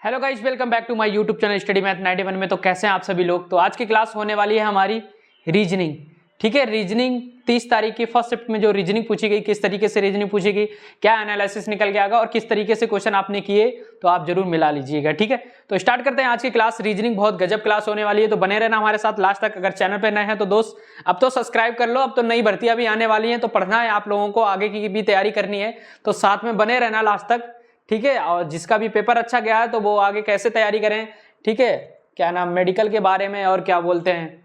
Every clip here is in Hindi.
Hello guys, welcome back to my YouTube channel Study Math 91 में। तो कैसे हैं आप सभी लोग। तो आज की क्लास होने वाली है हमारी रीजनिंग। ठीक है, रीजनिंग 30 तारीख की फर्स्ट शिफ्ट में जो रीजनिंग पूछी गई, किस तरीके से रीजनिंग पूछी गई, क्या एनालिसिस निकल के आएगा और किस तरीके से क्वेश्चन आपने किए, तो आप जरूर मिला लीजिएगा। ठीक है, तो स्टार्ट करते हैं आज की क्लास। रीजनिंग बहुत गजब क्लास होने वाली है, तो बने रहना हमारे साथ लास्ट तक। अगर चैनल पर नए हैं तो दोस्त अब तो सब्सक्राइब कर लो, अब तो नई भर्ती अभी आने वाली है, तो पढ़ना है आप लोगों को, आगे की भी तैयारी करनी है, तो साथ में बने रहना लास्ट तक। ठीक है, और जिसका भी पेपर अच्छा गया है तो वो आगे कैसे तैयारी करें, ठीक है, क्या नाम, मेडिकल के बारे में और क्या बोलते हैं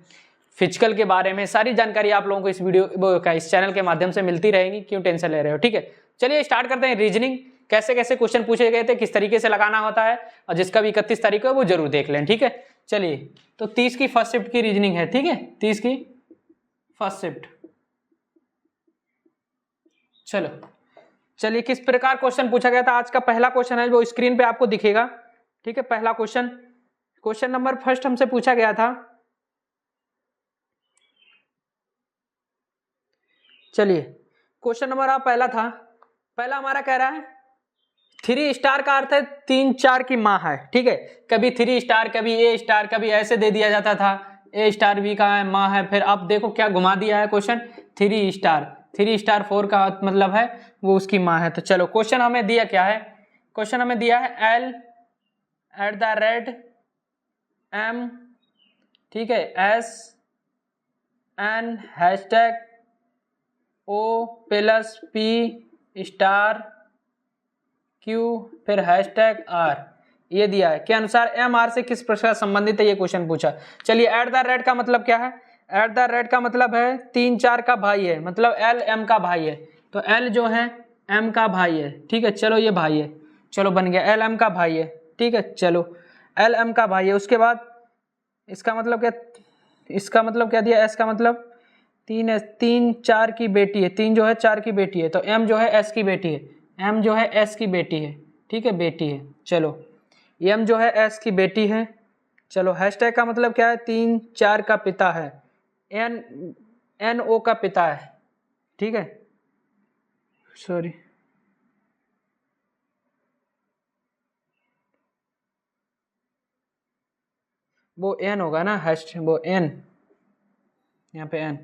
फिजिकल के बारे में, सारी जानकारी आप लोगों को इस वीडियो का इस चैनल के माध्यम से मिलती रहेगी। क्यों टेंशन ले रहे हो। ठीक है, चलिए स्टार्ट करते हैं। रीजनिंग कैसे कैसे क्वेश्चन पूछे गए थे, किस तरीके से लगाना होता है, और जिसका भी 31 तारीख को है वो जरूर देख लें। ठीक है, चलिए, तो 30 की फर्स्ट शिफ्ट की रीजनिंग है। ठीक है, 30 की फर्स्ट शिफ्ट। चलो चलिए, किस प्रकार क्वेश्चन पूछा गया था। आज का पहला क्वेश्चन है वो स्क्रीन पे आपको दिखेगा। ठीक है, पहला क्वेश्चन नंबर फर्स्ट हमसे पूछा गया था। चलिए, क्वेश्चन नंबर पहला था, पहला हमारा कह रहा है 3 स्टार का अर्थ है 3 4 की माँ है। ठीक है, कभी 3 स्टार, कभी ए स्टार, कभी ऐसे दे दिया जाता था, ए स्टार भी का माँ है। फिर अब देखो क्या घुमा दिया है क्वेश्चन, 3 स्टार, 3 स्टार 4 का मतलब है वो उसकी माँ है। तो चलो, क्वेश्चन हमें दिया क्या है, क्वेश्चन हमें दिया है L@M, ठीक है, SN #O+P*Q फिर #R ये दिया है के अनुसार MR से किस प्रकार संबंधित है, ये क्वेश्चन पूछा। चलिए, @ का मतलब क्या है, @ का मतलब है 3 4 का भाई है, मतलब L M का भाई है। तो L जो है M का भाई है। ठीक है, चलो ये भाई है, चलो बन गया, L M का भाई है। ठीक है, चलो L M का भाई है। उसके बाद इसका मतलब क्या, इसका मतलब क्या दिया, S का मतलब 3 4 की बेटी है, 3 जो है 4 की बेटी है, तो M जो है S की बेटी है, M जो है S की बेटी है। ठीक है, बेटी है। चलो, M जो है S की बेटी है। चलो, हैशटैग का मतलब क्या है, 3 4 का पिता है, NO का पिता है। ठीक है, सॉरी, वो N होगा ना, वो N, यहाँ पे N।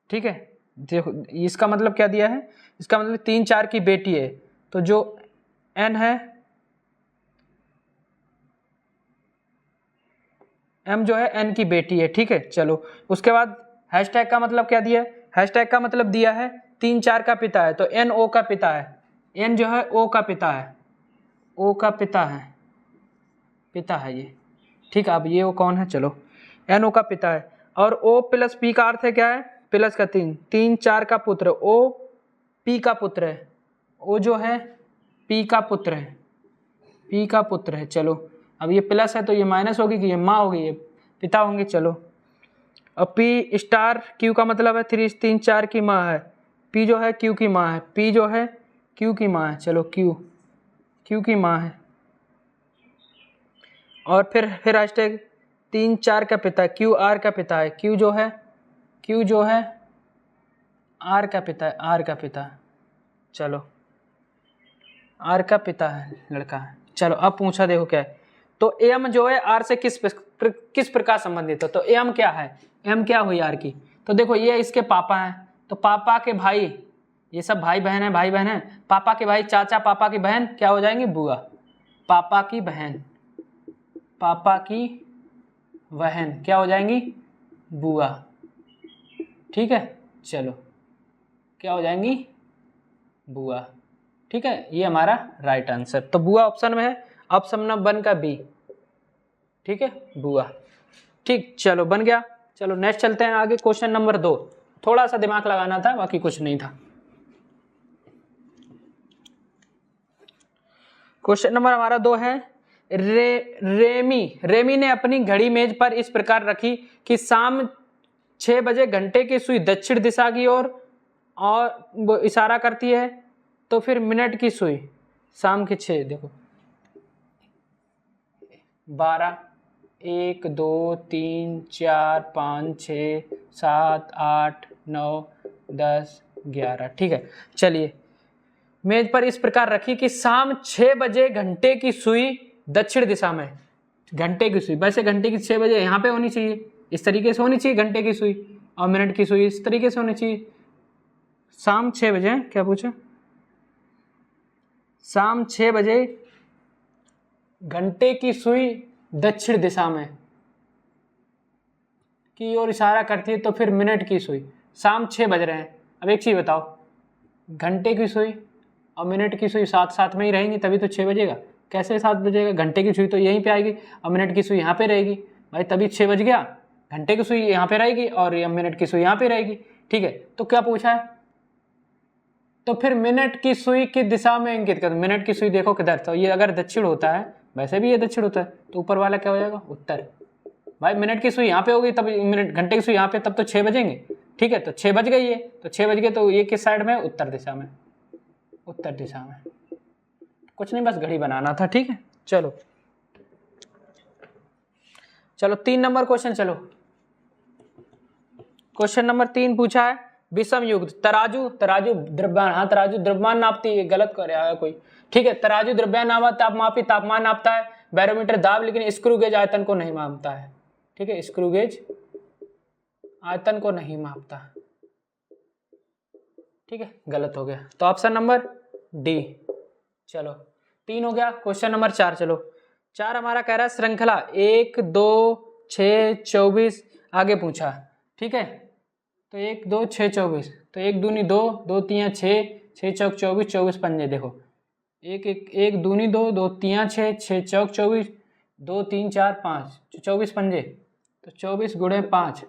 ठीक है, देखो इसका मतलब क्या दिया है, इसका मतलब 3 4 की बेटी है, तो जो N है, M जो है N की बेटी है। ठीक है, चलो उसके बाद हैशटैग का मतलब क्या दिया है, हैशटैग का मतलब दिया है 3 4 का पिता है, तो NO का पिता है, N जो है O का पिता है, O का पिता है, पिता है ये। ठीक है, अब ये वो कौन है, चलो NO का पिता है। और O+P का अर्थ है क्या है, प्लस का 3 4 का पुत्र, O P का पुत्र है, O जो है P का पुत्र है, P का पुत्र है। चलो, अब ये प्लस है तो ये माइनस होगी कि ये माँ होगी, ये पिता होंगे। चलो, अब P*Q का मतलब है 3 4 की माँ है, P जो है Q की माँ है, P जो है Q की माँ है। चलो, Q की माँ है। और फिर हैशटैग 3 4 का पिता है, QR का पिता है, Q जो है R का पिता है, R का पिता है। चलो, R का पिता है, लड़का है। चलो, अब पूछा देखो क्या है, तो M जो है R से किस प्रकार संबंधित है, तो M क्या है, M क्या हुई R की, तो देखो ये इसके पापा हैं, तो पापा के भाई, ये सब भाई बहन है, भाई बहन है, पापा के भाई चाचा, पापा की बहन क्या हो जाएंगी, बुआ, पापा की बहन, पापा की बहन क्या हो जाएंगी, बुआ। ठीक है, चलो क्या हो जाएंगी, बुआ। ठीक है, ये हमारा राइट आंसर, तो बुआ ऑप्शन में है, ऑप्शन नंबर 1 का बी। ठीक है, बुआ। ठीक, चलो बन गया। चलो नेक्स्ट चलते हैं आगे, क्वेश्चन नंबर 2। थोड़ा सा दिमाग लगाना था, बाकी कुछ नहीं था। क्वेश्चन नंबर हमारा 2 है, रेमी ने अपनी घड़ी मेज पर इस प्रकार रखी कि शाम 6 बजे घंटे की सुई दक्षिण दिशा की ओर और वो इशारा करती है, तो फिर मिनट की सुई शाम के 6, देखो 12 1 2 3 4 5 6 7 8 9 10 11। ठीक है, चलिए, मेज पर इस प्रकार रखी कि शाम 6 बजे घंटे की सुई दक्षिण दिशा में घंटे की सुई, वैसे घंटे की 6 बजे यहाँ पे होनी चाहिए, इस तरीके से होनी चाहिए घंटे की सुई, और मिनट की सुई इस तरीके से होनी चाहिए। शाम 6 बजे, क्या पूछा, शाम 6 बजे घंटे की सुई दक्षिण दिशा में की ओर इशारा करती है, तो फिर मिनट की सुई, शाम 6 बज रहे हैं। अब एक चीज़ बताओ, घंटे की सुई और मिनट की सुई साथ साथ में ही रहेंगी तभी तो 6 बजेगा। कैसे साथ बजेगा, घंटे की सुई तो यहीं पे आएगी और मिनट की सुई यहाँ पे रहेगी भाई, तभी 6 बज गया। घंटे की सुई यहाँ पे रहेगी और मिनट की सुई यहाँ पे रहेगी, ठीक है। तो क्या पूछा है, तो फिर मिनट की सुई की दिशा में इंगित कर, मिनट की सुई देखो किधर, तो ये अगर दक्षिण होता है, वैसे भी ये दक्षिण होता है, तो ऊपर वाला क्या हो जाएगा, उत्तर। भाई मिनट की सुई यहाँ पे होगी तब मिनट, घंटे की सुई यहाँ पे, तब तो 6 बजेंगे, ठीक है। तो 6 बज गई है, तो 6 बज गए, तो ये किस साइड में, उत्तर दिशा में, उत्तर दिशा में। कुछ नहीं, बस घड़ी बनाना था, ठीक है। चलो चलो 3 नंबर क्वेश्चन, चलो क्वेश्चन नंबर 3 पूछा है, विषम युग तराजू, तराजू द्रव्यमान, हाँ तराजू द्रव्यमान नापती है, गलत कर रहा है कोई, ठीक है। तराजू द्रव्यमान नापा, तापमापी तापमान नापता है, बैरोमीटर दाब, लेकिन स्क्रू गेज आयतन को नहीं मापता है, ठीक है। स्क्रू गेज आयतन को नहीं मापता, ठीक है, गलत हो गया, तो ऑप्शन नंबर डी। चलो 3 हो गया। क्वेश्चन नंबर 4, चलो 4 हमारा कह रहा है श्रृंखला 1 2 6 24 आगे पूछा, ठीक है। तो 1 2 6 24, तो 1 दूनी 2, 2 3 6, 6 चौक 24, 24 पंजे, देखो 1 दूनी 2, 2 3 6, 6 चौक 24, 2 3 4 5, 24 पंजे, तो 24 गुणे 5,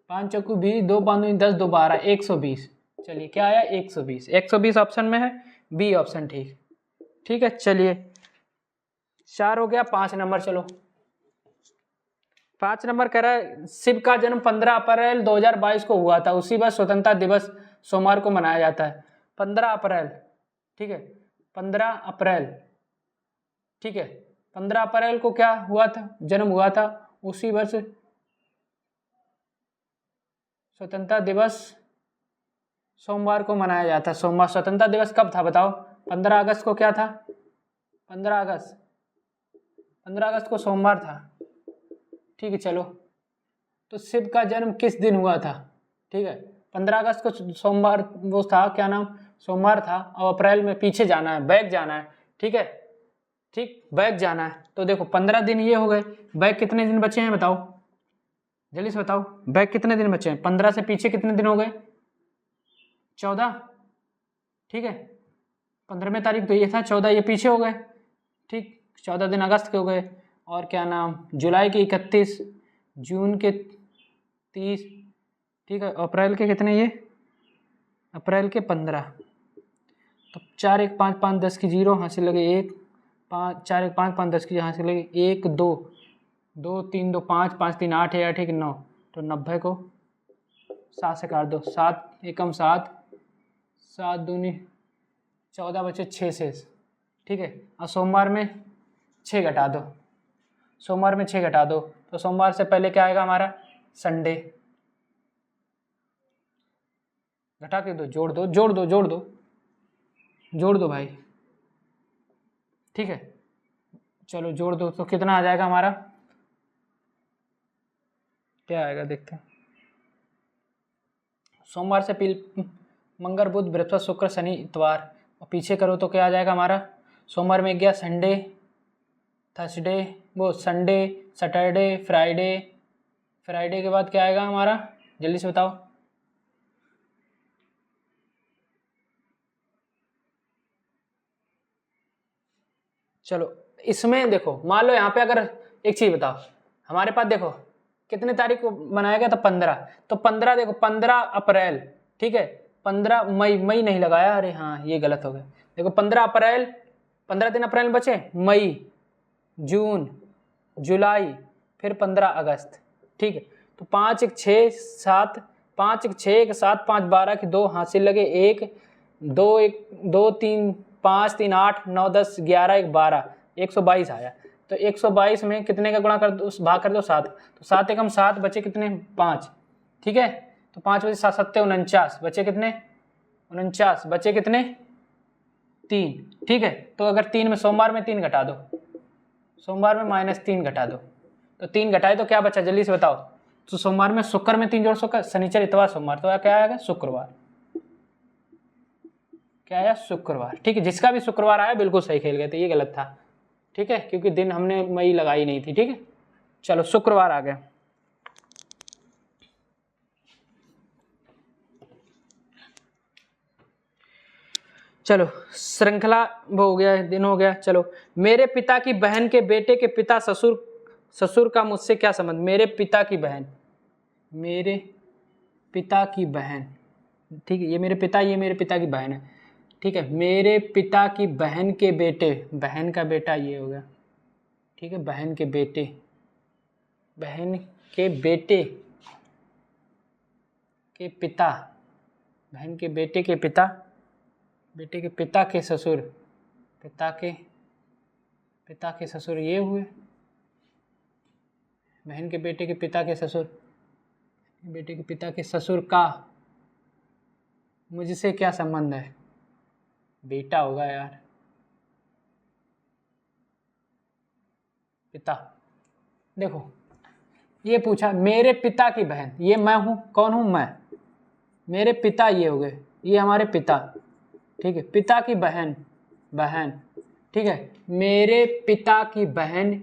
5 चौकू 20, 2 5 दूनी 10, 2 12, 120। चलिए क्या आया, 120, 120 ऑप्शन में है, बी ऑप्शन ठीक, ठीक है। चलिए 4 हो गया। 5 नंबर, चलो 5 नंबर कह रहा है शिव का जन्म 15 अप्रैल 2022 को हुआ था, उसी बार स्वतंत्रता दिवस सोमवार को मनाया जाता है। 15 अप्रैल, ठीक है, 15 अप्रैल, ठीक है, 15 अप्रैल को क्या हुआ था, जन्म हुआ था, उसी वर्ष स्वतंत्रता दिवस सोमवार को मनाया जाता है। सोमवार स्वतंत्रता दिवस कब था बताओ, 15 अगस्त को क्या था, 15 अगस्त को सोमवार था, ठीक है। चलो तो शिव का जन्म किस दिन हुआ था, ठीक है, 15 अगस्त को सोमवार, वो था क्या नाम, सोमवार था, और अप्रैल में पीछे जाना है, बैक जाना है, ठीक है, ठीक, बैक जाना है। तो देखो 15 दिन ये हो गए, बैक कितने दिन बचे हैं बताओ, जल्दी से बताओ, बैक कितने दिन बचे हैं, 15 से पीछे कितने दिन हो गए, 14, ठीक है। 15वें तारीख तो ये था, 14 ये पीछे हो गए, ठीक, 14 दिन अगस्त के हो गए, और क्या नाम, जुलाई के 31, जून के 30, ठीक है, अप्रैल के कितने, ये अप्रैल के 15, तो 4 1 5 5 10 की 0 हासिल लगे 1 5 4 1 5 5 10 की हासिल लगे 1 2 2 3 2 5 5 3 8 है 8 1 9, तो 90 को 7 से काट दो, 7 एकम 7, 7 दूनी 14 बचे 6 शेष, ठीक है। और सोमवार में 6 घटा दो, सोमवार में 6 घटा दो, तो सोमवार से पहले क्या आएगा हमारा, संडे, घटा के दो, जोड़ दो जोड़ दो जोड़ दो जोड़ दो भाई, ठीक है। चलो जोड़ दो, तो कितना आ जाएगा हमारा, क्या आएगा देखते हैं, सोमवार से मंगल बुध बृहस्पति शुक्र शनि इतवार, और पीछे करो तो क्या आ जाएगा हमारा, सोमवार में गया संडे, थर्सडे, वो संडे, सैटरडे, फ्राइडे, फ्राइडे के बाद क्या आएगा हमारा, जल्दी से बताओ, चलो इसमें देखो, मान लो यहाँ पे अगर एक चीज बताओ, हमारे पास देखो कितने तारीख को मनाया गया था, 15, तो 15 देखो 15 अप्रैल, ठीक है, 15 मई, मई नहीं लगाया, अरे हाँ ये गलत हो गया, देखो 15 अप्रैल, 15 दिन अप्रैल बचे, मई, जून, जुलाई, फिर 15 अगस्त, ठीक है। तो 5 1 6 7, 5 1 6 1 7 5 12 की 2 हासिल लगे 1 2 1 2 3 5 3 8 9 10 11 1 12, 122 आया। तो 122 में कितने का गुणा कर दो, भाग कर दो 7, तो 7 एकम 7 बचे कितने 5, ठीक है। तो 5 बचे 7 7 49, बचे कितने 49, बचे कितने 3, ठीक है। तो अगर 3 में सोमवार में 3 घटा दो, सोमवार में -3 घटा दो, तो 3 घटाए तो क्या बचा, जल्दी से बताओ। तो सोमवार में शुक्र में 3 जोड़ शुक्र, शनिचर इतवार सोमवार, तो क्या आएगा, शुक्रवार। क्या आया, शुक्रवार। ठीक है, जिसका भी शुक्रवार आया बिल्कुल सही खेल गए थे, ये गलत था। ठीक है, क्योंकि दिन हमने मई लगाई नहीं थी। ठीक है, चलो शुक्रवार आ गया। चलो श्रृंखला वो हो गया, दिन हो गया। चलो, मेरे पिता की बहन के बेटे के पिता ससुर का मुझसे क्या संबंध। मेरे पिता की बहन, मेरे पिता की बहन, ठीक है, ये मेरे पिता, ये मेरे पिता की बहन है। ठीक है, मेरे पिता की बहन के बेटे, बहन का बेटा ये हो गया। ठीक है, बहन के बेटे, बहन के बेटे के पिता, बहन के बेटे के पिता, बेटे के पिता के ससुर, पिता के ससुर ये हुए। बहन के बेटे के पिता के ससुर, बेटे के पिता के ससुर का मुझसे क्या संबंध है। बेटा होगा यार, पिता। देखो ये पूछा मेरे पिता की बहन, ये मैं हूं, कौन हूं, मैं। मेरे पिता ये हो गए, ये हमारे पिता। ठीक है, पिता की बहन, बहन। ठीक है, मेरे पिता की बहन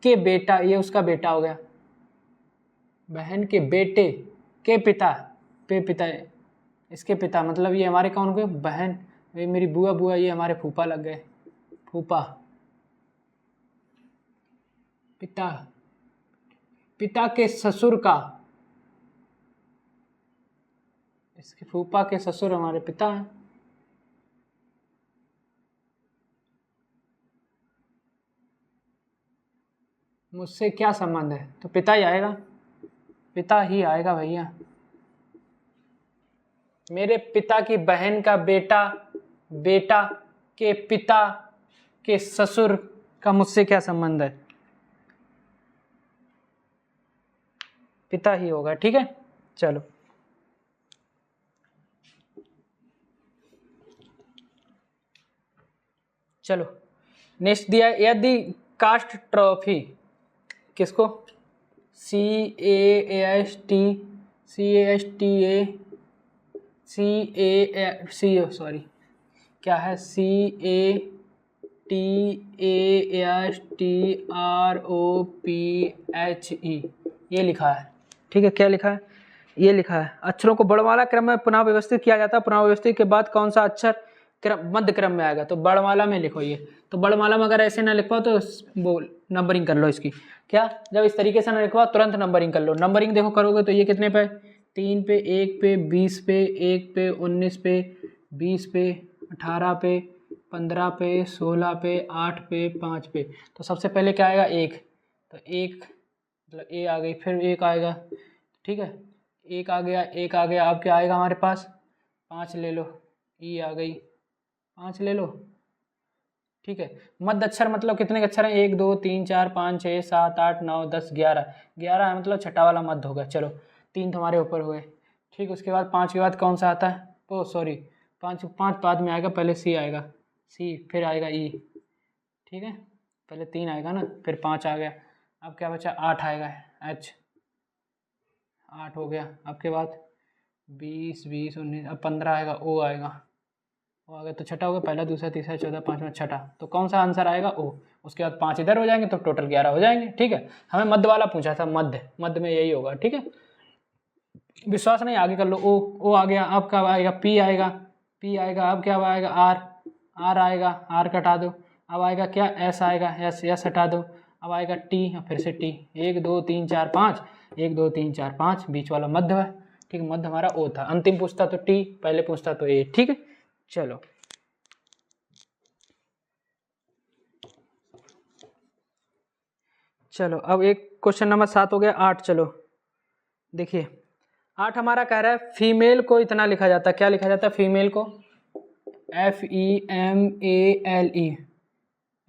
के बेटा, ये उसका बेटा हो गया। बहन के बेटे के पिता, पिता, इसके पिता, मतलब ये हमारे कौन हुए, बहन। ये मेरी बुआ, ये हमारे फूफा लग गए, फूफा। पिता के ससुर का, इसके फूफा के ससुर हमारे पिता हैं। मुझसे क्या संबंध है, तो पिता ही आएगा, पिता ही आएगा भैया। मेरे पिता की बहन का बेटा के पिता के ससुर का मुझसे क्या संबंध है, पिता ही होगा। ठीक है, चलो नेक्स्ट दिया, यदि कास्ट ट्रॉफी, किसको, सॉरी क्या है, CASTASTROPHE, ये लिखा है। ठीक है, क्या लिखा है, ये लिखा है, अक्षरों को वर्णमाला क्रम में पुनः व्यवस्थित किया जाता है। पुनः व्यवस्थित के बाद कौन सा अक्षर क्रम मध्य क्रम में आएगा, तो वर्णमाला में लिखो ये। तो वर्णमाला में अगर ऐसे ना लिख पाओ तो वो नंबरिंग कर लो इसकी। क्या, जब इस तरीके से ना लिख पाओ तुरंत नंबरिंग कर लो। नंबरिंग देखो करोगे तो ये कितने पे, 3 पे, 1 पे, 20 पे, 1 पे, 19 पे, 20 पे, 18 पे, 15 पे, 16 पे, 8 पे, 5 पे। तो सबसे पहले क्या आएगा, 1, तो 1 मतलब ए आ गई, फिर 1 आएगा। ठीक है, 1 आ गया, 1 आ गया, अब क्या आएगा हमारे पास, 5 ले लो, ई आ गई, 5 ले लो। ठीक है, मध्य अक्षर मतलब कितने के अक्षर हैं, 1 2 3 4 5 6 7 8 9 10 11, 11 है मतलब छठा वाला मध्य होगा। चलो 3 तुम्हारे ऊपर हुए। ठीक, उसके बाद 5 के बाद कौन सा आता है, ओ सॉरी 5 बाद में आएगा, पहले सी आएगा, सी फिर आएगा ई। ठीक है, पहले 3 आएगा ना, फिर 5 आ गया, अब क्या बचा, 8 आएगा, एच, 8 हो गया। अब के बाद 20 20 19, अब 15 आएगा, ओ आएगा, ओ आ गया, तो छठा होगा, पहला दूसरा तीसरा चौथा पांचवा छठा, तो कौन सा आंसर आएगा, ओ। उसके बाद 5 इधर हो जाएंगे तो टोटल 11 हो जाएंगे। ठीक है, हमें मध्य वाला पूछा था, मध्य में यही होगा। ठीक है, विश्वास नहीं, आगे कर लो। ओ आ गया, अब क्या आएगा, पी आएगा, अब क्या आएगा, आर आएगा, आर कटा दो। अब आएगा क्या, एस आएगा, एस हटा दो। अब आएगा टी, फिर से टी, 1 2 3 4 5, 1 2 3 4 5, बीच वाला मध्य है। ठीक है, मध्य हमारा ओ था। अंतिम पूछता तो टी, पहले पूछता तो ए। ठीक है, चलो अब एक क्वेश्चन नंबर 7 हो गया, 8। चलो देखिए, 8 हमारा कह रहा है फीमेल को इतना लिखा जाता है, क्या लिखा जाता है फीमेल को,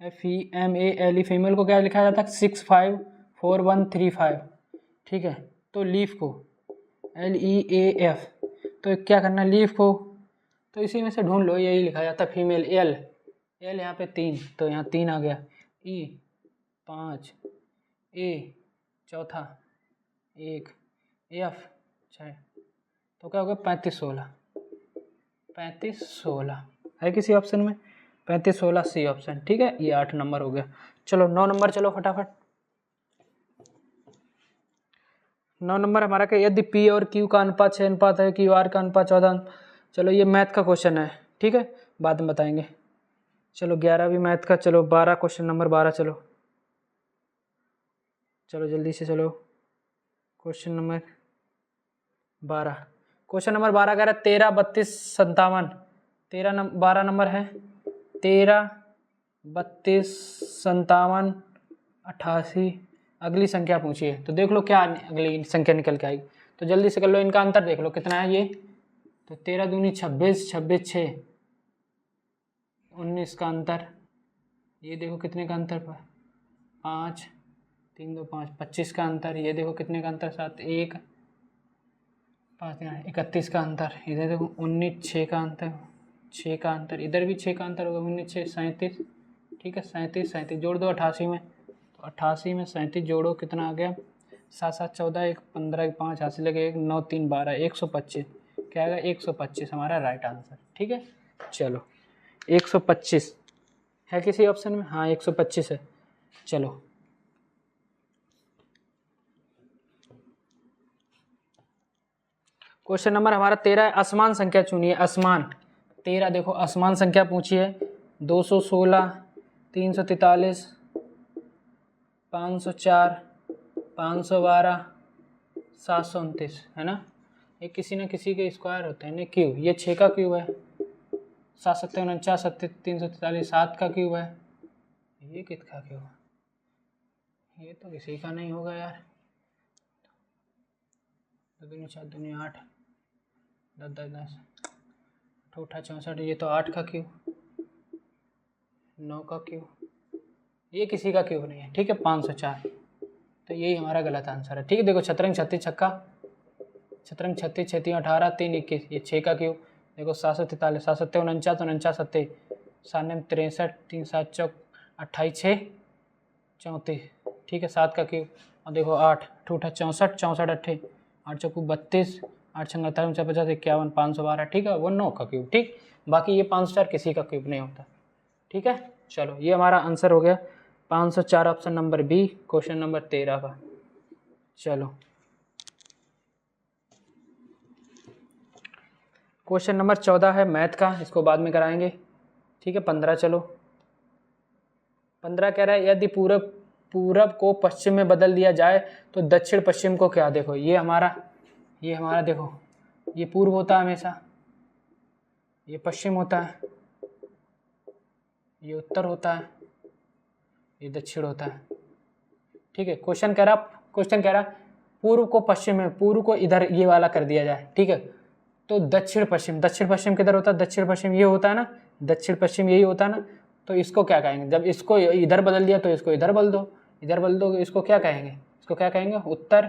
FEMALE, फीमेल को क्या लिखा जाता है, 654135। ठीक है, तो लीफ को LEAF, तो क्या करना, लीफ को तो इसी में से ढूंढ लो, यही लिखा जाता है फीमेल। एल यहाँ पे 3, तो यहाँ 3 आ गया, ई 5, ए चौथा 1, एफ 6, तो क्या हो गया 35 16, 35 16 है किसी ऑप्शन में, 35 16 सी ऑप्शन। ठीक है, ये 8 नंबर हो गया। चलो 9 नंबर, चलो फटाफट। 9 नंबर हमारा क्या, यदि पी और क्यू का अनुपात 6 अनुपात है, क्यू आर का अनुपात 14। चलो ये मैथ का क्वेश्चन है, ठीक है, बाद में बताएंगे। चलो 11 भी मैथ का। चलो 12, क्वेश्चन नंबर 12। चलो चलो जल्दी से चलो, क्वेश्चन नंबर 12। क्वेश्चन नंबर 12 कह रहा है 13 32 57। 12 नंबर है 13 32 57 88। अगली संख्या पूछिए, तो देख लो क्या अगली संख्या निकल के आएगी, तो जल्दी से कर लो। इनका अंतर देख लो कितना है ये, तो 13 दूनी 26, 26 6 19 का अंतर। ये देखो कितने का अंतर, 5 3 2 5 25 का अंतर। ये देखो कितने का अंतर, 7 1 5 31 का अंतर। इधर देखो 19 6 का अंतर, 6 का अंतर। इधर भी 6 का अंतर होगा, 19 6 37। ठीक है, 37 37 जोड़ दो 88 में, तो 88 में 37 जोड़ो, कितना आ गया, 7 7 14 1 15 5 हासिल लगे 1 9 3 12 125। क्या आएगा 125 हमारा राइट आंसर। ठीक है, चलो 125 है किसी ऑप्शन में, हाँ 125 है। चलो क्वेश्चन नंबर हमारा 13 है, असमान संख्या चुनिए। असमान 13, देखो असमान संख्या पूछी है, 216 343 504 512 729 है ना। ये किसी न किसी के स्क्वायर होते हैं ना, क्यूब। ये 6 का क्यूब है, 7 7 49 343 7 का क्यूब है। ये किसका क्यूब है, ये तो किसी का नहीं होगा यार। 2 दूनी 4 दूनी 8 10 10 10 8 64, ये तो 8 का क्यूब, 9 का क्यूब, ये किसी का क्यूब नहीं है। ठीक है, 504, तो यही हमारा गलत आंसर है। ठीक है, देखो शतरंज 36 छक्का, शतरंज 36 36 18 3 21, ये 6 का क्यूब। देखो 743 7 7 49 49 70 97 63 3 7 चौक 28 6 34। ठीक है, 7 का क्यूब। और देखो 8 8 64 64 8 8 चौकू 32 8 छंगा 50 51 512। ठीक है, वो 9 का क्यूब। ठीक, बाकी ये 504 किसी का क्यूब नहीं होता। ठीक है, चलो ये हमारा आंसर हो गया 504, option number B, question number 13 का। चलो क्वेश्चन नंबर 14 है मैथ का, इसको बाद में कराएंगे। ठीक है, 15 चलो 15 कह रहा है यदि पूरब को पश्चिम में बदल दिया जाए तो दक्षिण पश्चिम को क्या। देखो ये हमारा देखो, ये पूर्व होता है हमेशा, ये पश्चिम होता है, ये उत्तर होता है, ये दक्षिण होता है। ठीक है, क्वेश्चन कह रहा पूर्व को पश्चिम में, पूर्व को इधर ये वाला कर दिया जाए। ठीक है, तो दक्षिण पश्चिम किधर होता है, दक्षिण पश्चिम ये होता है ना, दक्षिण पश्चिम यही होता है ना। तो इसको क्या कहेंगे, जब इसको इधर बदल दिया तो इसको इधर बदल दो, इसको क्या कहेंगे, उत्तर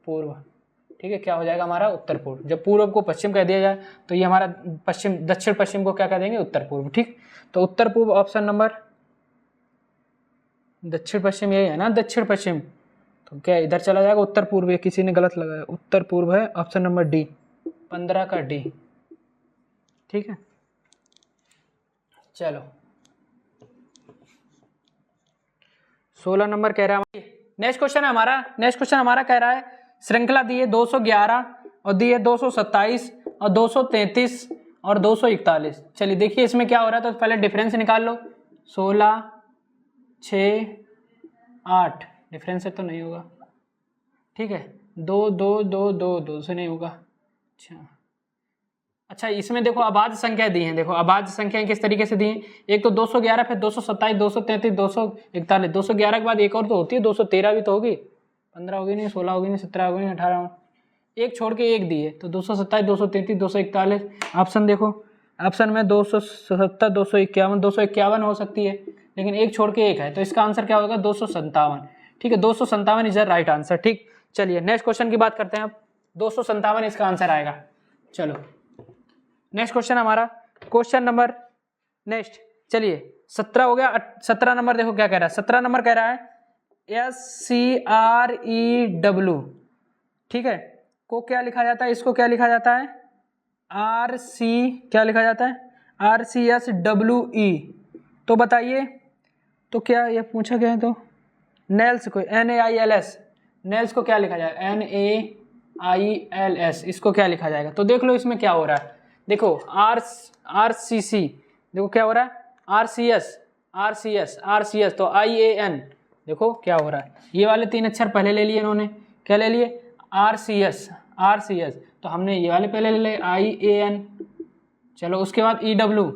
पूर्व। ठीक है, क्या हो जाएगा हमारा उत्तर पूर्व। जब पूर्व को पश्चिम कह दिया जाए तो ये हमारा दक्षिण पश्चिम को क्या कह देंगे, उत्तर पूर्व। ठीक, तो उत्तर पूर्व ऑप्शन नंबर, दक्षिण पश्चिम यही है ना, दक्षिण पश्चिम, तो क्या इधर चला जाएगा उत्तर पूर्व। किसी ने गलत लगाया, उत्तर पूर्व है ऑप्शन नंबर डी, 15 का डी। ठीक है, चलो 16 नंबर कह रहा है, नेक्स्ट क्वेश्चन हमारा कह रहा है श्रृंखला दी है 211 और दी है 227 और 233 और 241। चलिए देखिए इसमें क्या हो रहा है, तो पहले डिफरेंस निकाल लो। 16 6 8 डिफरेंस से तो नहीं होगा। ठीक है, 2 2 2 2 2 से नहीं होगा। अच्छा इसमें देखो अभाज्य संख्याएं दी हैं। देखो अभाज्य संख्याएं किस तरीके से दी हैं, एक तो 211, फिर 227 233 241। 211 के बाद एक और तो होती है 213 भी तो होगी, 15 होगी नहीं, 16 होगी नहीं, 17 होगी नहीं, 18, एक छोड़ के एक दी है, तो 227 233 241। ऑप्शन देखो, ऑप्शन में 270 251 251 हो सकती है, लेकिन एक छोड़ के एक है, तो इसका आंसर क्या होगा 257। ठीक है, 257 इज द राइट आंसर। ठीक, चलिए नेक्स्ट क्वेश्चन की बात करते हैं अब। 257 इसका आंसर आएगा। चलो नेक्स्ट क्वेश्चन हमारा, क्वेश्चन नंबर नेक्स्ट चलिए 17 हो गया। 17 नंबर देखो क्या कह रहा है। 17 नंबर कह रहा है SCREW, ठीक है, को क्या लिखा जाता है, इसको क्या लिखा जाता है, RC, क्या लिखा जाता है, RCSWE। तो बताइए तो क्या ये पूछा गया है, तो नेल्स को NAILS, नेल्स को क्या लिखा जाएगा, NAILS, इसको क्या लिखा जाएगा। तो देख लो इसमें क्या हो रहा है, देखो RCC, देखो क्या हो रहा है, RCS, तो IAN, देखो क्या हो रहा है। ये वाले 3 अक्षर पहले ले लिए इन्होंने, क्या ले लिए, RCS, तो हमने ये वाले पहले ले लिए IAN। चलो उसके बाद EW,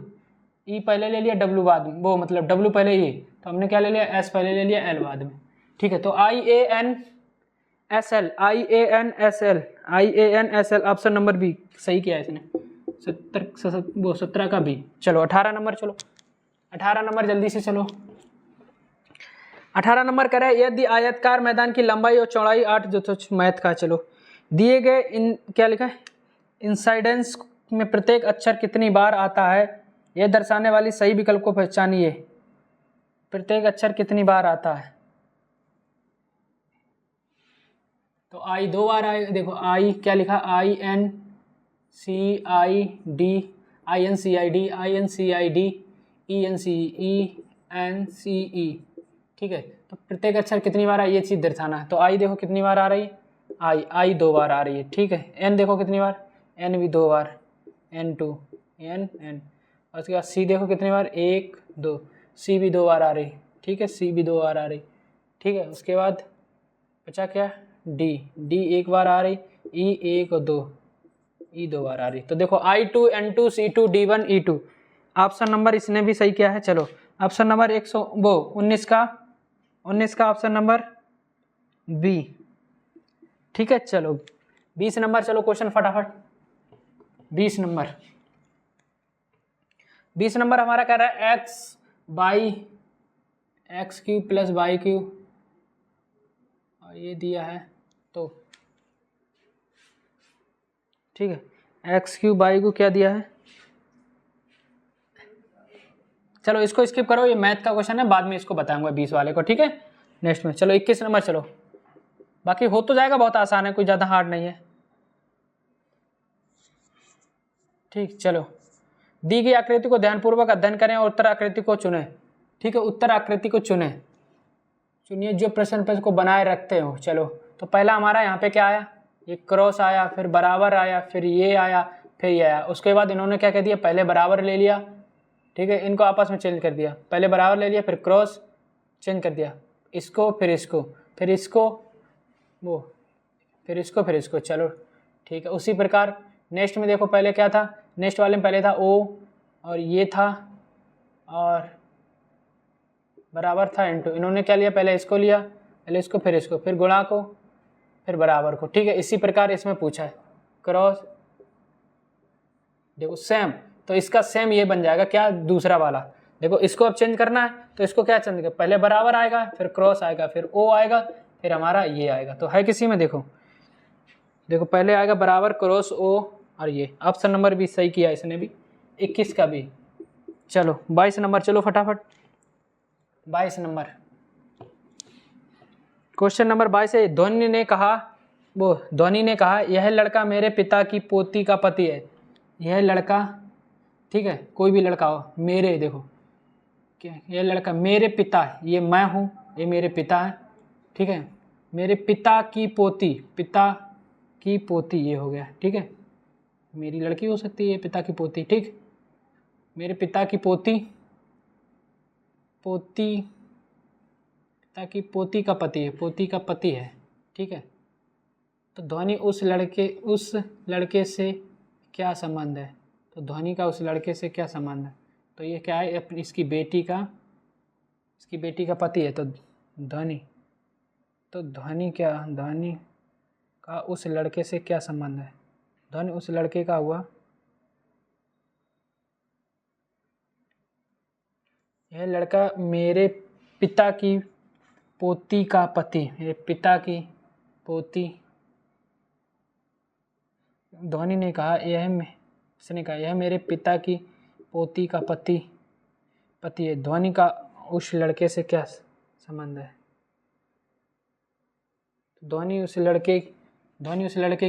ई पहले ले लिया, डब्ल्यू बाद में, वो मतलब डब्ल्यू पहले ये, तो हमने क्या ले लिया, एस पहले ले लिया, एल बाद में, ठीक है। तो IANSL, ऑप्शन नंबर बी सही किया है इसने, 17 का बी। चलो 18 नंबर, चलो 18 नंबर जल्दी से चलो। 18 नंबर कह रहा है यदि आयतकार मैदान की लंबाई और चौड़ाई 8, जो तो मैथ का, चलो दिए गए इन क्या लिखा है, इंसाइडेंस में प्रत्येक अक्षर कितनी बार आता है, यह दर्शाने वाली सही विकल्प को पहचानिए। प्रत्येक अक्षर कितनी बार आता है, तो आई 2 बार आएगा, देखो आई क्या लिखा, INCID, ठीक है। तो प्रत्येक अक्षर कितनी बार आई, ये चीज़ दर्शाना है। तो आई देखो कितनी बार आ रही है, आई 2 बार आ रही है, ठीक है। एन देखो कितनी बार, एन भी 2 बार, N2 एन, और उसके बाद सी देखो कितनी बार, 1 2, सी भी 2 बार आ रही, ठीक है, सी भी 2 बार आ रही, ठीक है। उसके बाद बचा क्या, डी 1 बार आ रही, ई 1 और 2, ई 2 बार आ रही। तो देखो I2 N2 C2 D1 E2, option number इसने भी सही किया है। चलो ऑप्शन नंबर 19 का ऑप्शन नंबर बी, ठीक है। चलो 20 नंबर, चलो क्वेश्चन फटाफट। 20 नंबर हमारा कह रहा है x³ प्लस y³ और ये दिया है, तो ठीक है, x³ y³ क्या दिया है, चलो इसको स्किप करो, ये मैथ का क्वेश्चन है, बाद में इसको बताऊंगा 20 वाले को, ठीक है, नेक्स्ट में। चलो 21 नंबर, चलो बाकी हो तो जाएगा, बहुत आसान है, कोई ज़्यादा हार्ड नहीं है, ठीक। चलो दी गई आकृति को ध्यानपूर्वक अध्ययन करें और उत्तर आकृति को चुनें, ठीक है, उत्तर आकृति को चुनिए जो प्रश्न पत्र को बनाए रखते हो। चलो तो पहला हमारा यहाँ पे क्या आया, ये क्रॉस आया, फिर बराबर आया, फिर ये आया, फिर ये आया। उसके बाद इन्होंने क्या कह दिया, पहले बराबर ले लिया, ठीक है, इनको आपस में चेंज कर दिया, पहले बराबर ले लिया, फिर क्रॉस चेंज कर दिया, इसको फिर इसको, फिर इसको वो, फिर इसको, चलो ठीक है। उसी प्रकार नेक्स्ट में देखो पहले क्या था, नेक्स्ट वाले में पहले था O और ये था और बराबर था N2, इन्होंने क्या लिया, पहले इसको लिया, पहले इसको, फिर गुणा को, फिर बराबर को, ठीक है। इसी प्रकार इसमें पूछा है क्रॉस, देखो सेम, तो इसका सेम ये बन जाएगा क्या, दूसरा वाला। देखो इसको अब चेंज करना है, तो इसको क्या चेंज कर, पहले बराबर आएगा, फिर क्रॉस आएगा, फिर O आएगा, फिर हमारा ये आएगा। तो है किसी में, देखो पहले आएगा बराबर, क्रॉस, O और ये। ऑप्शन नंबर भी सही किया इसने भी, 21 का भी। चलो 22 नंबर, चलो फटाफट 22 नंबर, क्वेश्चन नंबर 22 है। ध्वनि ने कहा यह लड़का मेरे पिता की पोती का पति है। यह लड़का, ठीक है, कोई भी लड़का हो, मेरे, देखो क्या, यह लड़का मेरे पिता, ये मैं हूँ, ये मेरे पिता है, ठीक है, मेरे पिता की पोती ये हो गया, ठीक है, मेरी लड़की हो सकती है, पिता की पोती, ठीक, मेरे पिता की पिता की पोती का पति है, ठीक है। तो ध्वनि उस लड़के से क्या संबंध है, तो ध्वनि का उस लड़के से क्या संबंध है, तो ये क्या है, इसकी बेटी का पति है। तो ध्वनि का उस लड़के से क्या संबंध है, ध्वनि उस लड़के का हुआ, यह लड़का मेरे पिता की पोती का पति, मेरे पिता की पोती, ध्वनि ने कहा यह मेरे पिता की पोती का पति, पति है। ध्वनि का उस लड़के से क्या संबंध है? ध्वनि उस लड़के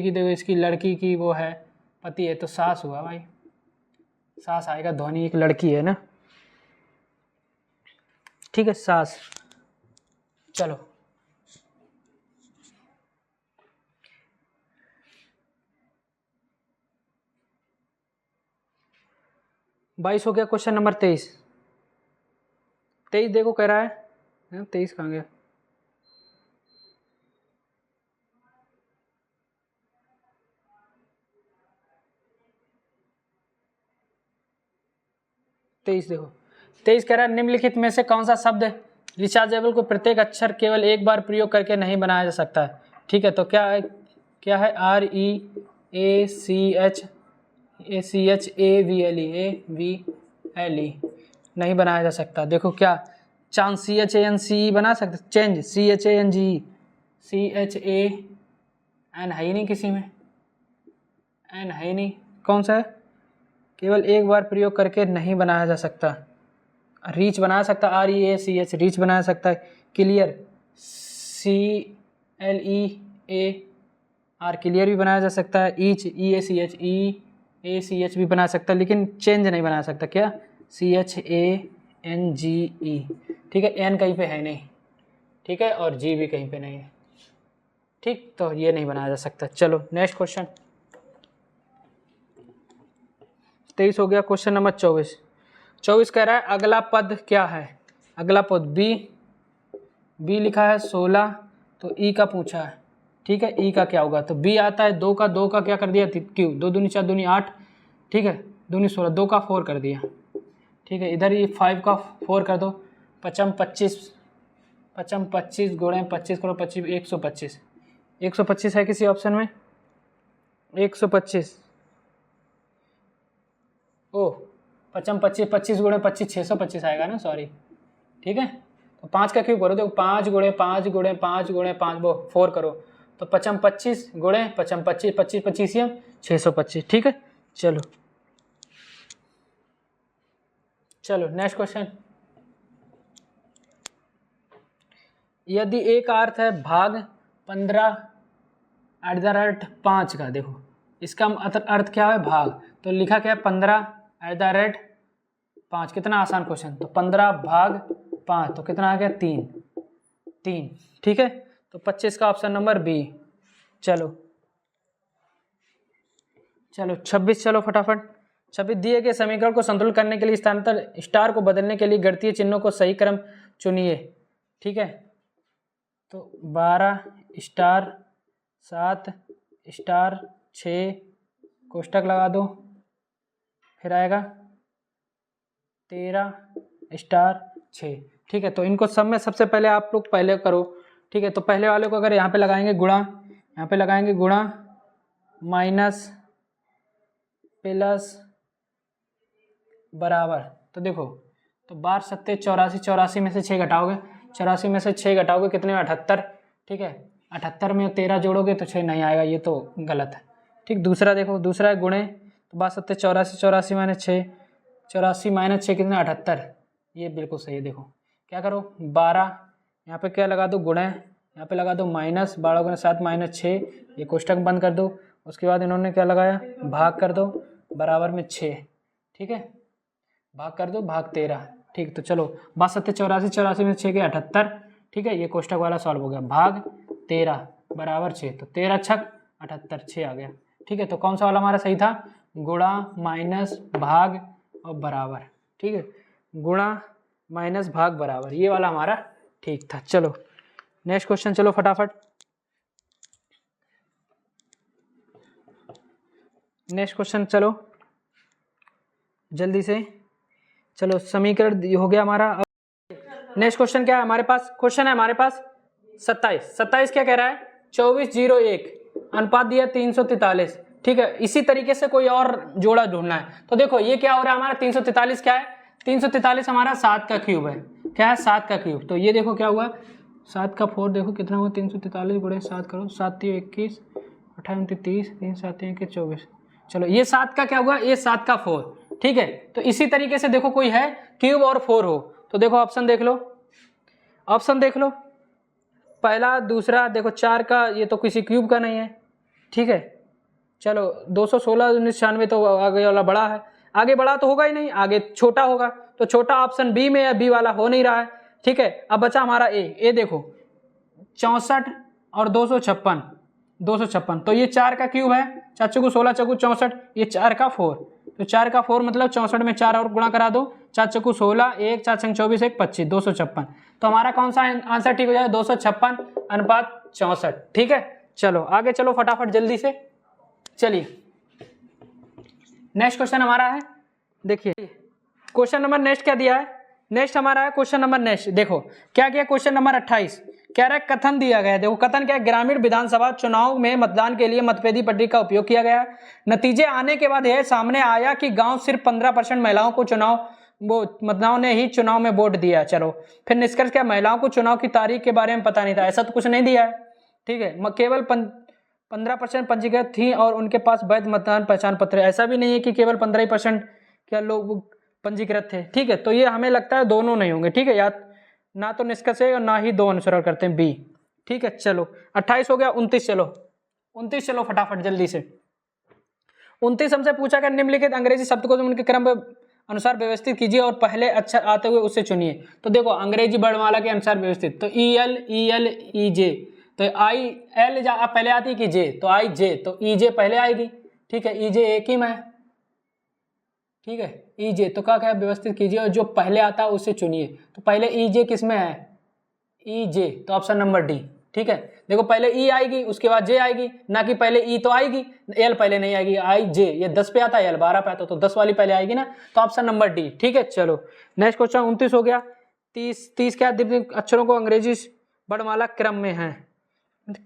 की, देखो इसकी लड़की की वो है पति है, तो सास हुआ भाई, सास आएगा। ध्वनि एक लड़की है ना, ठीक है, सास। चलो बाईस हो गया। क्वेश्चन नंबर 23 देखो कह रहा है 23 कहाँ गया? देखो 23 कह रहा है निम्नलिखित में से कौन सा शब्द रिचार्जेबल को प्रत्येक अक्षर केवल एक बार प्रयोग करके नहीं बनाया जा सकता है? ठीक है, तो क्या है REACHAVLE नहीं बनाया जा सकता। देखो क्या चांस CHANCE बना सकते? चेंज CHANGE है ही नहीं, किसी में एन है ही नहीं। कौन सा है? केवल एक बार प्रयोग करके नहीं बनाया जा सकता। रीच बना सकता, REACH रीच बना सकता है। क्लियर CLEAR क्लियर भी बनाया जा सकता है। EACH EACH भी बना सकता है, लेकिन चेंज नहीं बना सकता। क्या? CHANGE। ठीक है, एन कहीं पे है नहीं, ठीक है, और जी भी कहीं पे नहीं है, ठीक, तो ये नहीं बनाया जा सकता। चलो नेक्स्ट क्वेश्चन 23 हो गया। क्वेश्चन नंबर 24 कह रहा है अगला पद क्या है? अगला पद बी लिखा है 16, तो ई का पूछा है, ठीक है, ई का क्या होगा? तो बी आता है 2 का क्या कर दिया? क्यू, 2 दूनी 4 दूनी 8, ठीक है, दूनी 16, 2 का 4 कर दिया, ठीक है। इधर ये 5 का 4 कर दो, 25 गुणे 25 करो 25 125 है किसी ऑप्शन में? 125 ओह 25 गुणे 25 625 आएगा ना, सॉरी, ठीक है। तो 5 का क्यूब करो, देखो 5 गुणे 5 गुणे 5 गुणे 5 वो 4 करो, तो 25 गुणे 25 25 625, ठीक है। चलो नेक्स्ट क्वेश्चन। यदि एक अर्थ है भाग 15 @ 5 का, देखो इसका अर्थ क्या है? भाग, तो लिखा क्या है? 15 @ 5। कितना आसान क्वेश्चन। तो 15 भाग 5, तो कितना आ गया? 3, ठीक है। तो 25 का ऑप्शन नंबर बी। चलो 26, चलो फटाफट 26। दिए गए समीकरण को संतुलित करने के लिए स्थानांतर स्टार को बदलने के लिए गणितीय चिन्हों को सही क्रम चुनिए, ठीक है। तो 12 स्टार 7 स्टार 6 कोष्टक लगा दो, फिर आएगा 13 स्टार 6, ठीक है। तो इनको सब में सबसे पहले आप लोग पहले करो, ठीक है। तो पहले वाले को अगर यहाँ पे लगाएंगे गुणा, यहाँ पे लगाएंगे गुणा माइनस प्लस बराबर, तो देखो तो 12 7 84, 84 में से 6 घटाओगे, 84 में से 6 घटाओगे कितने में? 78, ठीक है। 78 में 13 जोड़ोगे तो 6 नहीं आएगा, ये तो गलत है, ठीक। दूसरा देखो, दूसरा है गुणे, तो 12 7 84, 84 माइनस 6, 84 माइनस 6 कितना? 78, ये बिल्कुल सही है। देखो क्या करो, 12 यहाँ पे क्या लगा दो? गुणे, यहाँ पे लगा दो माइनस 12 गुणे 7 माइनस 6, ये कोष्टक बंद कर दो। उसके बाद इन्होंने क्या लगाया? भाग कर दो, बराबर में 6, ठीक है, भाग कर दो, भाग 13, ठीक। तो चलो 12 7 84, 84 में 6 के 78, ठीक है, ये कोष्टक वाला सॉल्व हो गया। भाग 13 बराबर 6, तो 13 छक 78, 6 आ गया, ठीक है। तो कौन सा वाला हमारा सही था? गुणा माइनस भाग और बराबर, ठीक है, गुणा माइनस भाग बराबर, ये वाला हमारा ठीक था। चलो नेक्स्ट क्वेश्चन, चलो फटाफट नेक्स्ट क्वेश्चन, चलो जल्दी से। चलो समीकरण हो गया हमारा। नेक्स्ट क्वेश्चन क्या है हमारे पास? क्वेश्चन है हमारे पास 27 क्या कह रहा है? 24:01 अनुपात दिया 343, ठीक है। इसी तरीके से कोई और जोड़ा ढूंढना है। तो देखो ये क्या हो रहा है हमारा? 343 क्या है? 343 हमारा 7 का क्यूब है। क्या है? 7 का क्यूब। तो ये देखो क्या हुआ, 7 का 4 देखो कितना हुआ? 343 गुणे 7 करो, 7 3 21 28 29 30 3 7 21 24। चलो ये 7 का क्या हुआ? ये 7 का 4, ठीक है। तो इसी तरीके से देखो कोई है क्यूब और 4 हो, तो देखो ऑप्शन देख लो, ऑप्शन देख लो, पहला दूसरा देखो 4 का, ये तो किसी क्यूब का नहीं है, ठीक है। चलो 216 1996 तो आगे वाला बड़ा है, आगे बड़ा तो होगा ही नहीं, आगे छोटा होगा, तो छोटा ऑप्शन बी में है, बी वाला हो नहीं रहा है, ठीक है। अब बचा हमारा ए देखो 64 और 256, 256 तो ये 4 का क्यूब है, 4 चौको 16 चौको 64, ये 4 का 4, तो 4 का 4 मतलब 64 में 4 और गुणा करा दो, 4 चौको 16, 1 4 छंग 24 1 25, 256। तो हमारा कौन सा आंसर ठीक हो जाएगा, 256 अनुपात 64, ठीक है। चलो आगे चलो फटाफट जल्दी से, चलिए नेक्स्ट क्वेश्चन हमारा है, देखिए क्वेश्चन नंबर नेक्स्ट क्या दिया है, नेक्स्ट हमारा है क्वेश्चन नंबर नेक्स्ट, देखो क्या किया, क्वेश्चन नंबर 28 क्या रहा है, कथन दिया गया है। देखो कथन क्या है, ग्रामीण विधानसभा चुनाव में मतदान के लिए मतभेदी पट्टी का उपयोग किया गया है। नतीजे आने के बाद यह सामने आया कि गांव सिर्फ 15% महिलाओं को मतदाताओं ने ही चुनाव में वोट दिया। चलो फिर निष्कर्ष क्या, महिलाओं को चुनाव की तारीख के बारे में पता नहीं था, ऐसा तो कुछ नहीं दिया है, ठीक है। केवल 15% पंजीकृत थी और उनके पास वैध मतदान पहचान पत्र, ऐसा भी नहीं है कि केवल 15% क्या लोग पंजीकृत थे, ठीक है। तो ये हमें लगता है दोनों नहीं होंगे, ठीक है, या ना तो निष्कर्ष है और ना ही दो अनुसरण करते हैं, बी, ठीक है। चलो 28 हो गया, 29 चलो 29 चलो फटाफट जल्दी से। 29 हमसे पूछा कि निम्नलिखित अंग्रेजी शब्द को उनके क्रम अनुसार व्यवस्थित कीजिए और पहले अक्षर आते हुए उससे चुनिए। तो देखो अंग्रेजी वर्णमाला के अनुसार व्यवस्थित, तो ई जे, तो आई एल पहले आती है कि जे, तो आई जे, तो ई जे पहले आएगी, ठीक है। ई जे एक ही में है, ठीक है, ई जे, तो क्या व्यवस्थित कीजिए और जो पहले आता है उससे चुनिए। तो पहले ई जे किस में है, ई जे, तो ऑप्शन नंबर डी, ठीक है। देखो पहले ई आएगी उसके बाद जे आएगी, ना कि पहले ई तो आएगी, एल पहले नहीं आएगी, आई जे, ये 10 पे आता है, एल 12 पे आता है, तो 10 वाली पहले आएगी ना, तो ऑप्शन नंबर डी, ठीक है। चलो नेक्स्ट क्वेश्चन 29 हो गया। 30 क्या, अक्षरों को अंग्रेजी वर्णमाला क्रम में है,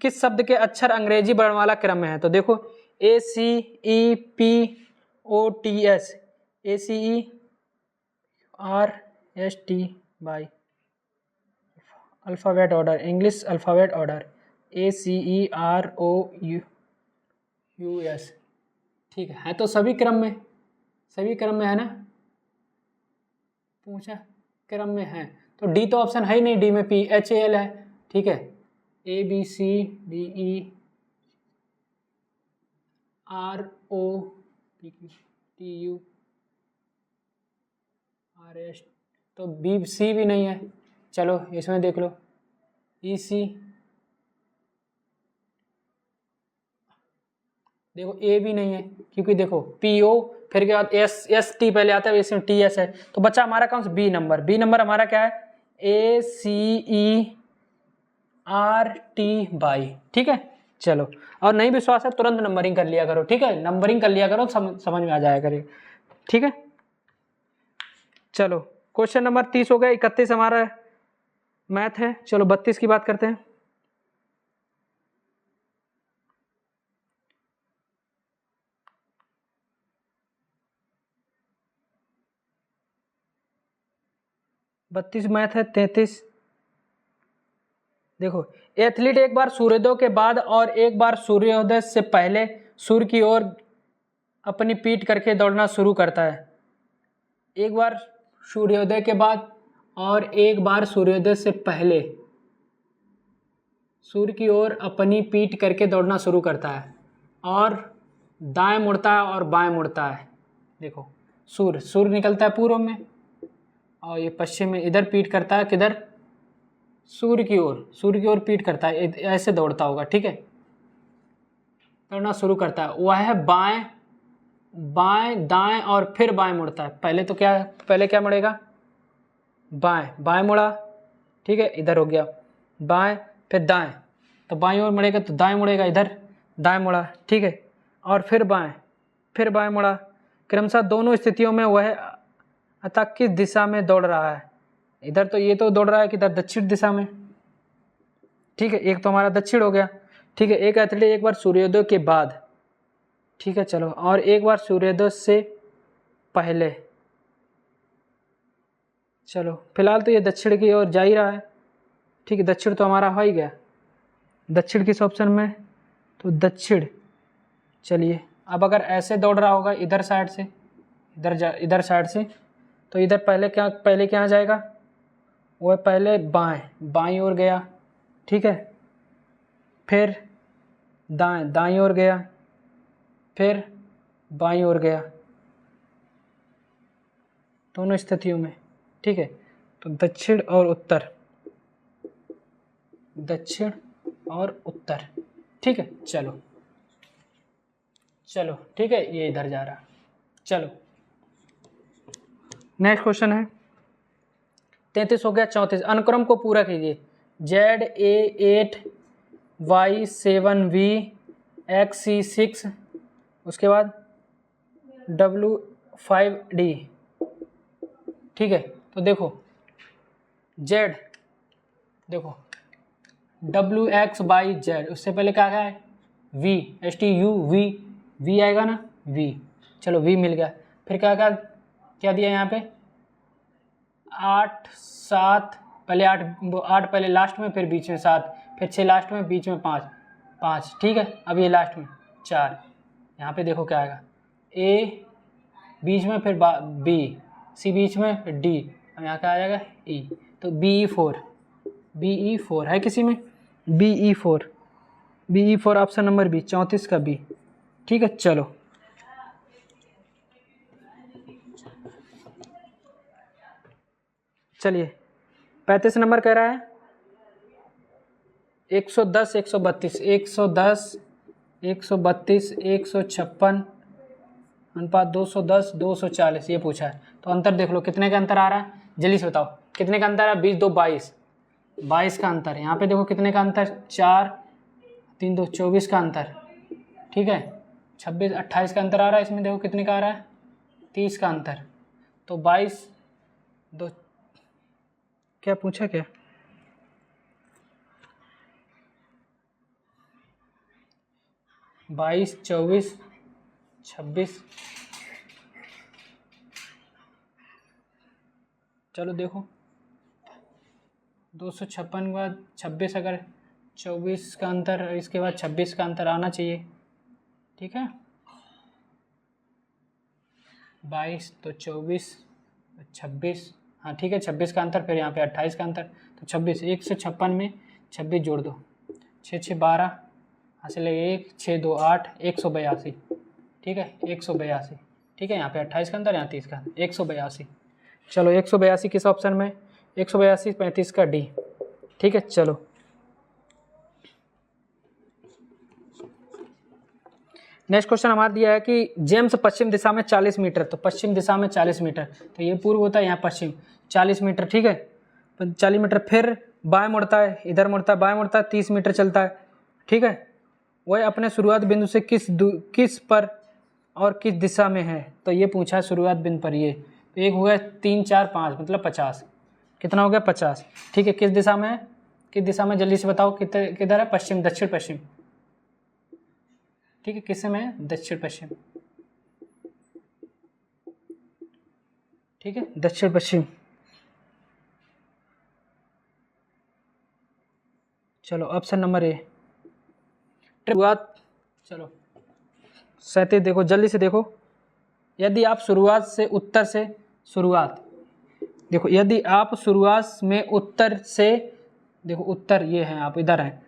किस शब्द के अक्षर अंग्रेजी वर्णमाला क्रम में है। तो देखो ACEPOTS, ACERST alphabet order, English alphabet order, ACEROUS, ठीक है तो सभी क्रम में, सभी क्रम में है ना, पूछा क्रम में है, तो डी तो ऑप्शन है ही नहीं, डी में PHAL है, ठीक है। ABCDEROPQTURS, तो बी सी भी नहीं है, चलो इसमें देख लो EC, देखो ए भी नहीं है क्योंकि देखो PO फिर के बाद ST पहले आता है, इसमें TS है, तो बच्चा हमारा कौन सा, बी नंबर, बी नंबर हमारा क्या है ACERTY, ठीक है। चलो और नहीं विश्वास है तुरंत नंबरिंग कर लिया करो, ठीक है, नंबरिंग कर लिया करो, समझ में आ जाया करेगा, ठीक है। चलो क्वेश्चन नंबर 30 हो गया, 31 हमारा मैथ है। चलो 32 की बात करते हैं। मैथ है 33, देखो एथलीट एक बार सूर्योदय के बाद और एक बार सूर्योदय से पहले सूर्य की ओर अपनी पीठ करके दौड़ना शुरू करता है। एक बार सूर्योदय के बाद और एक बार सूर्योदय से पहले सूर्य की ओर अपनी पीठ करके दौड़ना शुरू करता है और दाएं मुड़ता है और बाएं मुड़ता है। देखो सूर्य निकलता है पूर्व में और ये पश्चिम में, इधर पीठ करता है, किधर, सूर्य की ओर पीठ करता है, ऐसे दौड़ता होगा, ठीक है, दौड़ना शुरू करता है। वह है बाएं दाएं और फिर बाएं मुड़ता है। पहले क्या मुड़ेगा, बाएं मुड़ा, ठीक है, इधर हो गया बाएं, फिर दाएं, तो बाएं ओर मुड़ेगा तो दाएं मुड़ेगा, इधर दाएं मुड़ा, ठीक है, और फिर बाएं मुड़ा। क्रमशः दोनों स्थितियों में वह अतः किस दिशा में दौड़ रहा है, इधर तो ये तो दौड़ रहा है किधर, दक्षिण दिशा में, ठीक है, एक तो हमारा दक्षिण हो गया, ठीक है। एक एथलीट एक बार सूर्योदय के बाद, ठीक है, चलो, और एक बार सूर्योदय से पहले, चलो फिलहाल तो ये दक्षिण की ओर जा ही रहा है, ठीक है, दक्षिण तो हमारा हो ही गया, दक्षिण किस ऑप्शन में, तो दक्षिण। चलिए अब अगर ऐसे दौड़ रहा होगा इधर साइड से, इधर साइड से, तो इधर पहले क्या जाएगा, वो पहले बाएं ओर गया, ठीक है, फिर दाएं ओर गया, फिर बाईं ओर गया, दोनों स्थितियों में, ठीक है। तो दक्षिण और उत्तर, दक्षिण और उत्तर, ठीक है। चलो ठीक है, ये इधर जा रहा। चलो नेक्स्ट क्वेश्चन है 33 हो गया। 34 अनुक्रम को पूरा कीजिए। ZA8 Y7V XC6 उसके बाद W5D, ठीक है। तो देखो Z, देखो WX/Z, उससे पहले क्या है V, STUV, V आएगा ना, V, चलो V मिल गया। फिर क्या दिया यहाँ पे 8 7, पहले 8 पहले लास्ट में, फिर बीच में 7, फिर 6 लास्ट में, बीच में 5, ठीक है। अब ये लास्ट में 4, यहाँ पे देखो क्या आएगा A बीच में, फिर B, C बीच में, फिर D, अब यहाँ क्या आ जाएगा E, तो BE4 है किसी में, BE4 ऑप्शन नंबर बी, 34 का B, ठीक है। चलो चलिए 35 नंबर कह रहा है 110 132 156 अनुपात 210 240 ये पूछा है। तो अंतर देख लो, कितने का अंतर आ रहा है, जल्दी से बताओ कितने का अंतर है। 20 2 22 का अंतर है। यहाँ पे देखो कितने का अंतर, 4 3 2 24 का अंतर, ठीक है। 26 28 का अंतर आ रहा है, इसमें देखो कितने का आ रहा है, 30 का अंतर। तो 22 2, क्या पूछा क्या, 22 24 26, चलो देखो 256 के बाद 26, अगर 24 का अंतर, इसके बाद 26 का अंतर आना चाहिए, ठीक है। 22 तो 24 26, हाँ ठीक है, 26 का अंतर, फिर यहाँ पे 28 का अंतर, तो 26, 156 में 26 जोड़ दो, 6 6 12, हासिल है 1 6 2 8, 182, ठीक है 182, ठीक है। यहाँ पे 28 का अंतर, यहाँ 30 का, 182। चलो 182 किस ऑप्शन में, 182 35 का D, ठीक है। चलो नेक्स्ट क्वेश्चन हमारा दिया है कि जेम्स पश्चिम दिशा में 40 मीटर, तो पश्चिम दिशा में 40 मीटर, तो ये पूर्व होता है, यहाँ पश्चिम 40 मीटर, ठीक है 40 मीटर, फिर बाएं मुड़ता है, इधर मुड़ता है, बाएं मुड़ता है, 30 मीटर चलता है, ठीक है। वह अपने शुरुआत बिंदु से किस पर और किस दिशा में है, तो ये पूछा है शुरुआत बिंदु पर। ये तो एक हो गया 3 4 5 मतलब 50, कितना हो गया 50, ठीक है। किस दिशा में है, किस दिशा में, जल्दी से बताओ किधर है, पश्चिम दक्षिण पश्चिम, ठीक है। किस में है, दक्षिण पश्चिम, ठीक है दक्षिण पश्चिम। चलो ऑप्शन नंबर ए शुरुआत, चलो 37 देखो जल्दी से देखो, यदि आप शुरुआत से उत्तर से शुरुआत, देखो यदि आप शुरुआत में उत्तर से, देखो उत्तर ये है, आप इधर हैं,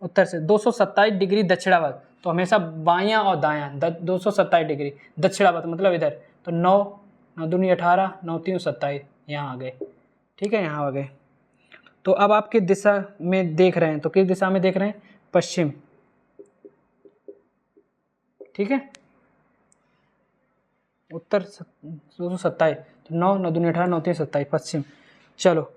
उत्तर से 227 डिग्री दक्षिणावर्त, तो हमेशा बायां और दायां 227 डिग्री दक्षिणावर्त मतलब इधर, तो 9 9 दूनी 18 9 3 27, यहाँ आ गए, ठीक है यहाँ आ गए। तो अब आप किस दिशा में देख रहे हैं, तो किस दिशा में देख रहे हैं, पश्चिम, ठीक है। उत्तर 227, तो 9 9 दूनी 18 9 3 27 पश्चिम। चलो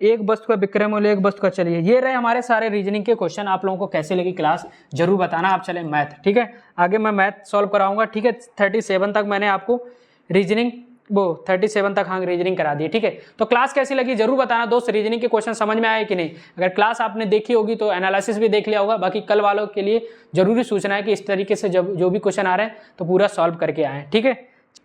एक वस्तु का विक्रय मूल्य एक वस्तु का, चलिए ये रहे हमारे सारे रीजनिंग के क्वेश्चन। आप लोगों को कैसे लगी क्लास जरूर बताना। आप चले मैथ, ठीक है, आगे मैं मैथ सॉल्व कराऊंगा, ठीक है। 37 तक मैंने आपको रीजनिंग 37 तक हाँ रीजनिंग करा दी, ठीक है। तो क्लास कैसी लगी जरूर बताना दोस्त, रीजनिंग के क्वेश्चन समझ में आए कि नहीं। अगर क्लास आपने देखी होगी तो एनालिसिस भी देख लिया होगा। बाकी कल वालों के लिए जरूरी सूचना है कि इस तरीके से जो भी क्वेश्चन आ रहे हैं तो पूरा सॉल्व करके आए, ठीक है।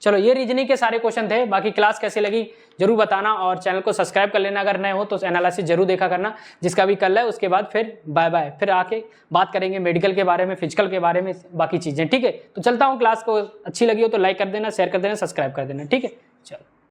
चलो ये रीजनिंग के सारे क्वेश्चन थे। बाकी क्लास कैसी लगी जरूर बताना और चैनल को सब्सक्राइब कर लेना अगर नए हो तो एनालिसिस जरूर देखा करना जिसका भी कल है। उसके बाद फिर बाय बाय, फिर आके बात करेंगे मेडिकल के बारे में, फिजिकल के बारे में, बाकी चीजें। ठीक है, तो चलता हूँ। क्लास को अच्छी लगी हो तो लाइक कर देना, शेयर कर देना, सब्सक्राइब कर देना। ठीक है, चलो।